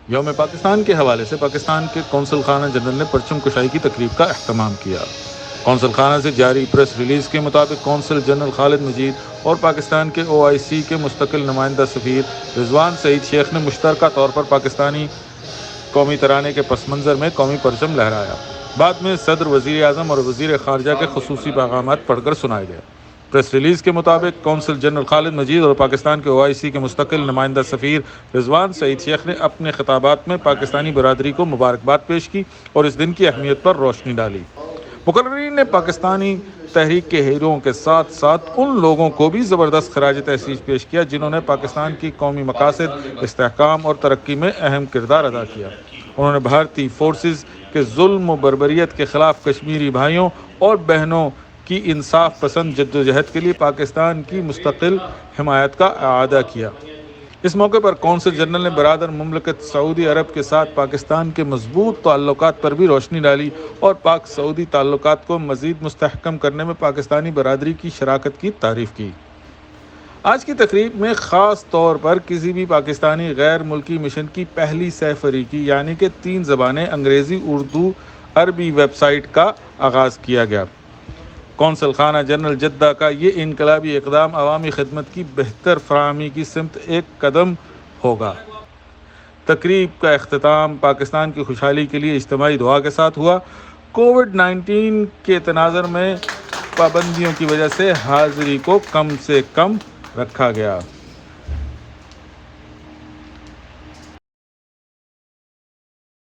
یوم پاکستان کے حوالے سے پاکستان کے قونصل خانہ جنرل نے پرچم کشائی کی تقریب کا اہتمام کیا۔ قونصل خانہ سے جاری پریس ریلیز کے مطابق قونصل جنرل خالد مجید اور پاکستان کے OIC کے مستقل نمائندہ سفیر رضوان سعید شیخ نے مشترکہ طور پر پاکستانی قومی ترانے کے پس منظر میں قومی پرچم لہرایا۔ بعد میں صدر، وزیر اعظم اور وزیر خارجہ کے خصوصی پیغامات پڑھ کر سنائے گئے۔ پریس ریلیز کے مطابق قونصل جنرل خالد مجید اور پاکستان کے OIC کے مستقل نمائندہ سفیر رضوان سعید شیخ نے اپنے خطابات میں پاکستانی برادری کو مبارکباد پیش کی اور اس دن کی اہمیت پر روشنی ڈالی۔ مقررین نے پاکستانی تحریک کے ہیروؤں کے ساتھ ساتھ ان لوگوں کو بھی زبردست خراج تحسین پیش کیا جنہوں نے پاکستان کی قومی مقاصد، استحکام اور ترقی میں اہم کردار ادا کیا۔ انہوں نے بھارتی فورسز کے ظلم و بربریت کے خلاف کشمیری بھائیوں اور بہنوں کی انصاف پسند جدوجہد کے لیے پاکستان کی مستقل حمایت کا اعادہ کیا۔ اس موقع پر قونصل جنرل نے برادر مملکت سعودی عرب کے ساتھ پاکستان کے مضبوط تعلقات پر بھی روشنی ڈالی اور پاک سعودی تعلقات کو مزید مستحکم کرنے میں پاکستانی برادری کی شراکت کی تعریف کی۔ آج کی تقریب میں خاص طور پر کسی بھی پاکستانی غیر ملکی مشن کی پہلی سہ فریقی یعنی کہ 3 زبانیں انگریزی، اردو، عربی ویب سائٹ کا آغاز کیا گیا۔ قونصل خانہ جنرل جدہ کا یہ انقلابی اقدام عوامی خدمت کی بہتر فراہمی کی سمت ایک قدم ہوگا۔ تقریب کا اختتام پاکستان کی خوشحالی کے لیے اجتماعی دعا کے ساتھ ہوا۔ کووڈ-19 کے تناظر میں پابندیوں کی وجہ سے حاضری کو کم سے کم رکھا گیا۔